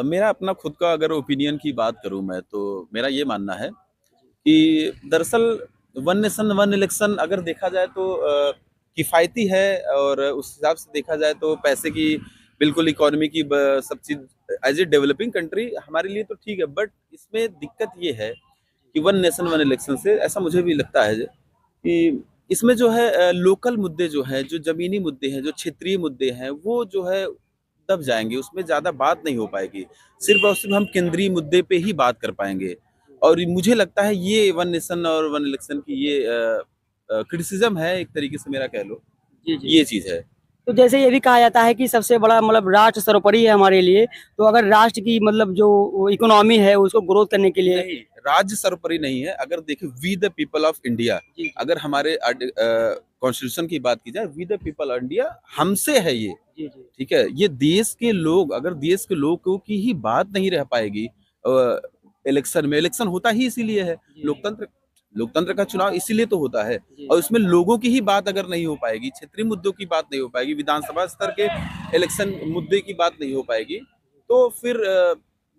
मेरा अपना खुद का अगर ओपिनियन की बात करूँ मैं तो मेरा ये मानना है कि दरअसल वन नेशन वन इलेक्शन अगर देखा जाए तो किफ़ायती है और उस हिसाब से देखा जाए तो पैसे की बिल्कुल इकोनॉमी की सब चीज़ एज ए डेवलपिंग कंट्री हमारे लिए तो ठीक है, बट इसमें दिक्कत ये है कि वन नेशन वन इलेक्शन से ऐसा मुझे भी लगता है कि इसमें जो है लोकल मुद्दे जो हैं, जो ज़मीनी मुद्दे हैं, जो क्षेत्रीय मुद्दे हैं, वो जो है दब जाएँगे, उसमें ज़्यादा बात नहीं हो पाएगी। सिर्फ़ और सिर्फ़ हम केंद्रीय मुद्दे पे ही बात कर पाएँगे और मुझे लगता है ये वन नेशन और वन इलेक्शन की ये क्रिटिसिज़्म है एक तरीके से मेरा कह लो, जी, जी। ये चीज़ है। तो जैसे ये भी कहा जाता है कि सबसे बड़ा मतलब राष्ट्र सर्वोपरि है हमारे लिए, तो अगर राष्ट्र की मतलब जो इकोनॉमी है उसको ग्रोथ करने के लिए। नहीं, राज्य सर्वोपरि नहीं है। अगर देखें we the people of India, जी, अगर हमारे कॉन्स्टिट्यूशन की बात की जाए, we the people of India हमसे है ये। जी, जी। ठीक है, ये देश के लोग, अगर देश के लोगों की ही बात नहीं रह पाएगी इलेक्शन में, इलेक्शन होता ही इसीलिए है। जी, लोकतंत्र लोकतंत्र का चुनाव इसीलिए तो होता है जी। और इसमें लोगों की ही बात अगर नहीं हो पाएगी, क्षेत्रीय मुद्दों की बात नहीं हो पाएगी, विधानसभा स्तर के इलेक्शन मुद्दे की बात नहीं हो पाएगी, तो फिर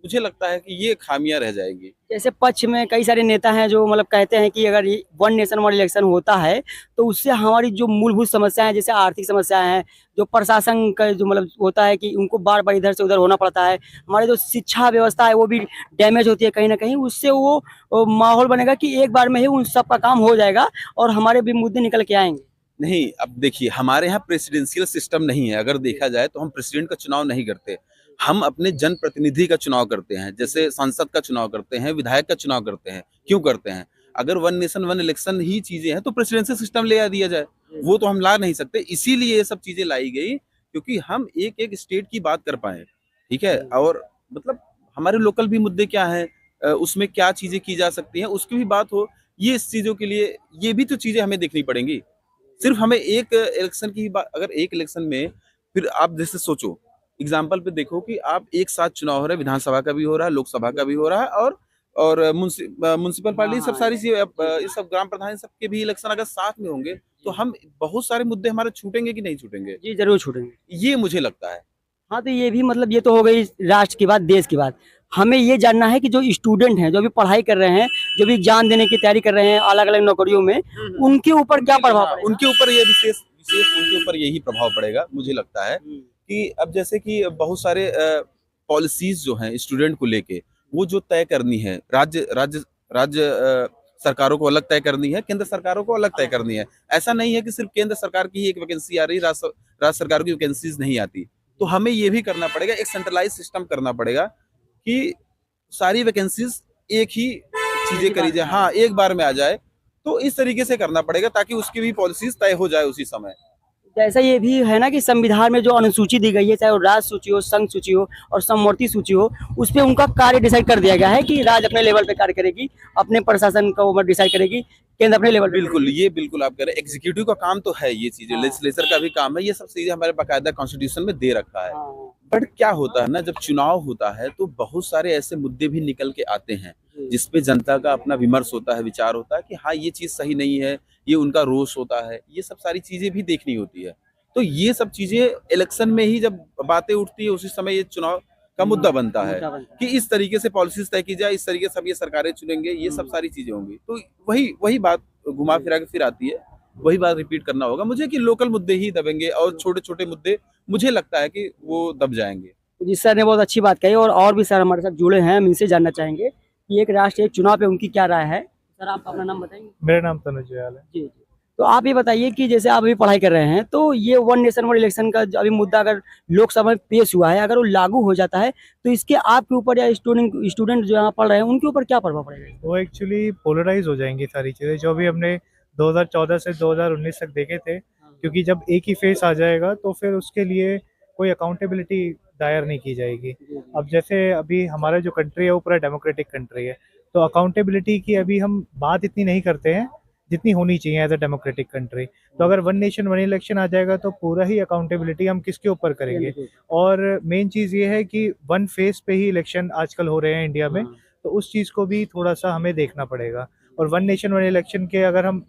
मुझे लगता है कि ये खामियां रह जाएंगी। जैसे पक्ष में कई सारे नेता हैं जो मतलब कहते हैं कि अगर ये वन नेशन वन इलेक्शन होता है, तो उससे हमारी जो मूलभूत समस्याएँ हैं, जैसे आर्थिक समस्याएँ हैं, जो प्रशासन का जो मतलब होता है कि उनको बार-बार इधर से उधर होना पड़ता है। हमारी जो शिक्षा व्यवस्था है वो भी डैमेज होती है कहीं न कहीं, उससे वो माहौल बनेगा कि एक बार में ही उन सब का काम हो जाएगा और हमारे भी मुद्दे निकल के आएँगे। नहीं, अब देखिए हमारे यहाँ प्रेसिडेंशियल सिस्टम नहीं है, अगर देखा जाए तो हम प्रेसिडेंट का चुनाव नहीं करते। हम अपने जनप्रतिनिधि का चुनाव करते हैं, जैसे सांसद का चुनाव करते हैं, विधायक का चुनाव करते हैं। क्यों करते हैं? अगर वन नेशन वन इलेक्शन ही चीज़ें हैं तो प्रेसिडेंशियल सिस्टम ले आ दिया जाए। वो तो हम ला नहीं सकते, इसीलिए ये सब चीज़ें लाई गई क्योंकि हम एक-एक स्टेट की बात कर पाएँ, ठीक है? और मतलब हमारे लोकल भी मुद्दे क्या हैं, उसमें क्या चीज़ें की जा सकती हैं, उसकी भी बात हो। ये इस चीज़ों के लिए ये भी तो चीज़ें हमें देखनी पड़ेंगी। सिर्फ हमें एक इलेक्शन की अगर एक इलेक्शन में फिर आप जैसे सोचो, एग्जाम्पल पे देखो कि आप एक साथ चुनाव हो रहा है, विधानसभा का भी हो रहा है, लोकसभा का भी हो रहा है और म्युनिसिपल हाँ, पार्टी सब हाँ। सारी चीजें जी, ये जी। सब ग्राम प्रधान सबके भी इलेक्शन अगर साथ में होंगे तो हम बहुत सारे मुद्दे हमारे छूटेंगे कि नहीं छूटेंगे, जी, ज़रूर छूटेंगे। ये मुझे लगता है। हाँ, तो ये भी मतलब ये तो हो गई राष्ट्र की बात, देश की बात। हमें ये जानना है कि जो स्टूडेंट हैं, जो अभी पढ़ाई कर रहे हैं, जो भी एग्ज़ाम देने की तैयारी कर रहे हैं अलग-अलग नौकरियों में, उनके ऊपर क्या प्रभाव हाँ, पड़ेगा? उनके ऊपर ये विशेष विशेष उनके ऊपर यही प्रभाव पड़ेगा मुझे लगता है हुँ, कि अब जैसे कि बहुत सारे पॉलिसीज जो हैं स्टूडेंट को लेके, वो जो तय करनी है राज्य राज्य राज्य सरकारों को अलग तय करनी है, केंद्र सरकारों को अलग तय करनी है। ऐसा नहीं है कि सिर्फ केंद्र सरकार की ही एक वैकेंसी आ रही है, राज्य सरकार की वैकेंसीज नहीं आती। तो हमें ये भी करना पड़ेगा, एक सेंट्रलाइज सिस्टम करना पड़ेगा कि सारी वैकेंसीज एक ही एक चीजें ही करी बार जाए, में आ हाँ जाए। एक बार में आ जाए। तो इस तरीके से करना पड़ेगा ताकि उसकी भी पॉलिसीज तय हो जाए उसी समय। जैसा ये भी है ना कि संविधान में जो अनुसूची दी गई है, चाहे वो राज्य सूची हो, संघ सूची हो और समवर्ती सूची हो, उसपे उनका कार्य डिसाइड कर दिया गया है कि राज्य अपने लेवल पे कार्य करेगी, अपने प्रशासन का वो डिसाइड करेगी, केंद्र अपने लेवल पे बिल्कुल, करेगी। ये बिल्कुल आप कह रहे हैं, एग्जीक्यूटिव का काम तो है ये चीजें, हाँ, लेजिस्लेचर का भी काम है, ये सब चीजें हमारे बाकायदा कॉन्स्टिट्यूशन में दे रखा है। हाँ, बट क्या होता है ना, जब चुनाव होता है तो बहुत सारे ऐसे मुद्दे भी निकल के आते हैं जी, जिसपे जनता का अपना विमर्श होता है, विचार होता है कि हाँ ये चीज सही नहीं है, ये उनका रोष होता है, ये सब सारी चीजें भी देखनी होती है। तो ये सब चीजें इलेक्शन में ही जब बातें उठती है उसी समय ये चुनाव का मुद्दा बनता है मुद्दा बनता कि है। इस तरीके से पॉलिसीज तय की जाए, इस तरीके से हम ये सरकारें चुनेंगे, ये सब हुँ, सारी चीजें होंगी। तो वही वही बात घुमा जी। फिरा के फिर आती है, वही बात रिपीट करना होगा मुझे कि लोकल मुद्दे ही दबेंगे और छोटे छोटे मुद्दे मुझे लगता है कि वो दब जाएंगे। जी, सर ने बहुत अच्छी बात कही और भी सर हमारे साथ जुड़े हैं, हम इनसे जानना चाहेंगे कि एक राष्ट्र एक चुनाव पे उनकी क्या राय है? सर आप अपना नाम बताएँगे? मेरा नाम तनुज दयाल है। जी, जी। तो आप ये बताइए कि जैसे आप अभी पढ़ाई कर रहे हैं, तो ये वन नेशन वन इलेक्शन का जो अभी मुद्दा अगर लोकसभा में पेश हुआ है, अगर वो लागू हो जाता है, तो इसके आपके ऊपर या स्टूडेंट स्टूडेंट जो यहाँ पढ़ रहे हैं, उनके ऊपर क्या प्रभाव पड़ेगा? वो एक्चुअली पोलराइज़ हो जाएँगी सारी चीज़ें, जो भी हमने 2014 से 2019 तक देखे थे, क्योंकि जब एक ही फेस आ जाएगा तो फिर उसके लिए कोई अकाउंटेबिलिटी दायर नहीं की जाएगी। अब जैसे अभी हमारा जो कंट्री है वो पूरा डेमोक्रेटिक कंट्री है, तो अकाउंटेबिलिटी की अभी हम बात इतनी नहीं करते हैं, जितनी होनी चाहिए एज़ अ डेमोक्रेटिक कंट्री। तो अगर वन नेशन वन इलेक्शन आ जाएगा तो पूरा ही अकाउंटेबिलिटी हम किसके ऊपर करेंगे? और मेन चीज़ ये है कि वन फेस पे ही इलेक्शन आजकल हो रहे हैं इंडिया में, तो उस चीज़ को भी थोड़ा-सा हमें देखना पड़ेगा। और वन नेशन वन इलेक्शन के अगर हम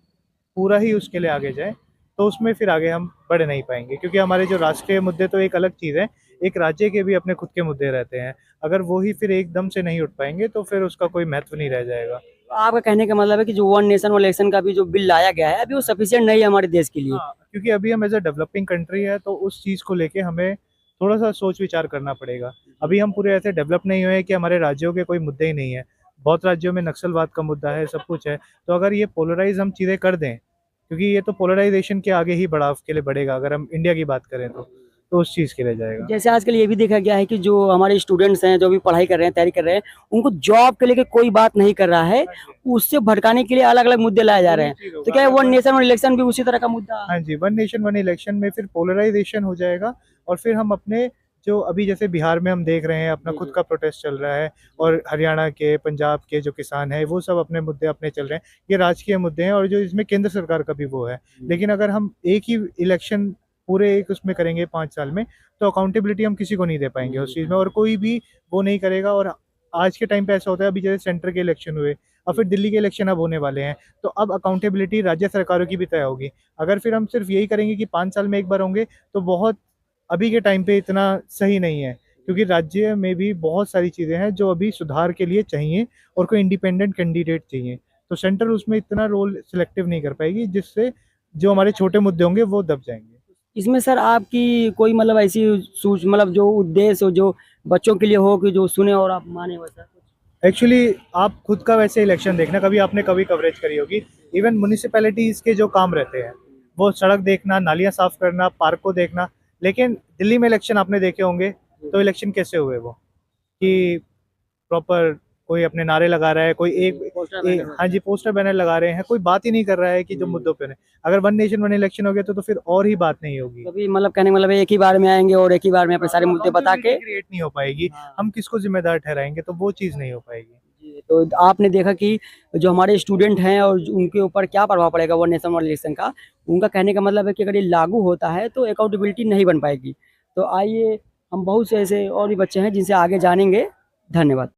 पूरा ही उसके लिए आगे जाएँ, तो उसमें फिर आगे हम बढ़ नहीं पाएँगे, क्योंकि हमारे जो राष्ट्रीय मुद्दे तो एक अलग चीज़ है, एक राज्य के भी अपने खुद के मुद्दे रहते हैं। अगर वो ही फिर एकदम से नहीं उठ पाएंगे तो फिर उसका कोई महत्व नहीं रह जाएगा। आपका कहने का मतलब है कि जो वन नेशन वन इलेक्शन का भी जो बिल लाया गया है अभी वो सफिशिएंट नहीं है हमारे देश के लिए। हाँ, क्योंकि अभी हम एज अ डेवलपिंग कंट्री है तो उस चीज़ को लेके हमें थोड़ा सा सोच विचार करना पड़ेगा। अभी हम पूरे ऐसे डेवलप नहीं हुए हैं कि हमारे राज्यों के कोई मुद्दे ही नहीं है। बहुत राज्यों में नक्सलवाद का मुद्दा है, सब कुछ है। तो अगर ये पोलराइज हम चीज़ें कर दें, क्योंकि ये तो पोलराइजेशन के आगे ही बढ़ाव के लिए बढ़ेगा, अगर हम इंडिया की बात करें तो उस चीज़ के लिए जाएगा। जैसे आजकल ये भी देखा गया है कि जो हमारे स्टूडेंट्स हैं जो भी पढ़ाई कर रहे हैं तैयारी कर रहे हैं उनको जॉब के लेके कोई बात नहीं कर रहा है, उससे भड़काने के लिए अलग अलग मुद्दे लाए जा रहे हैं। तो क्या वन नेशन वन इलेक्शन भी उसी तरह का मुद्दा? हाँ जी, वन नेशन वन इलेक्शन में फिर पोलराइजेशन हो जाएगा और फिर हम अपने जो अभी जैसे बिहार में हम देख रहे हैं अपना खुद का प्रोटेस्ट चल रहा है, और हरियाणा के, पंजाब के जो किसान हैं वो सब अपने मुद्दे अपने चल रहे हैं। ये राजकीय मुद्दे हैं और जो इसमें केंद्र सरकार का भी वो है। लेकिन अगर हम एक ही इलेक्शन पूरे एक उसमें करेंगे 5 साल में, तो अकाउंटेबिलिटी हम किसी को नहीं दे पाएंगे उस चीज़ में, और कोई भी वो नहीं करेगा। और आज के टाइम पे ऐसा होता है, अभी जैसे सेंटर के इलेक्शन हुए और फिर दिल्ली के इलेक्शन अब होने वाले हैं, तो अब अकाउंटेबिलिटी राज्य सरकारों की भी तय होगी। अगर फिर हम सिर्फ यही करेंगे कि 5 साल में एक बार होंगे, तो बहुत अभी के टाइम पे इतना सही नहीं है, क्योंकि राज्य में भी बहुत सारी चीज़ें हैं जो अभी सुधार के लिए चाहिए और कोई इंडिपेंडेंट कैंडिडेट चाहिए। तो सेंटर उसमें इतना रोल सिलेक्टिव नहीं कर पाएगी, जिससे जो हमारे छोटे मुद्दे होंगे वो दब जाएंगे। इसमें सर आपकी कोई मतलब ऐसी सूच मतलब जो उद्देश्य हो जो बच्चों के लिए हो कि जो सुने और आप माने वैसा कुछ? एक्चुअली आप खुद का वैसे इलेक्शन देखना, कभी आपने कभी कवरेज करी होगी, इवन म्यूनिसिपैलिटीज़ के जो काम रहते हैं वो सड़क देखना, नालियाँ साफ़ करना, पार्क को देखना। लेकिन दिल्ली में इलेक्शन आपने देखे होंगे, तो इलेक्शन कैसे हुए वो, कि प्रॉपर कोई अपने नारे लगा रहा है, कोई हाँ जी, पोस्टर बैनर लगा रहे हैं, कोई बात ही नहीं कर रहा है कि जो मुद्दों पे है। अगर वन नेशन वन इलेक्शन हो गया तो फिर और ही बात नहीं होगी। कभी मतलब कहने का मतलब है एक ही बार में आएंगे और एक ही बार में अपने सारे मुद्दे बता के क्रिएट नहीं हो पाएगी। हम किसको जिम्मेदार ठहराएंगे, तो वो चीज़ नहीं हो पाएगी। जी, तो आपने देखा कि जो हमारे स्टूडेंट हैं और उनके ऊपर क्या प्रभाव पड़ेगा वन नेशन वन इलेक्शन का। उनका कहने का मतलब है कि अगर ये लागू होता है तो अकाउंटेबिलिटी नहीं बन पाएगी। तो आइए हम बहुत से ऐसे और भी बच्चे हैं जिनसे आगे जानेंगे। धन्यवाद।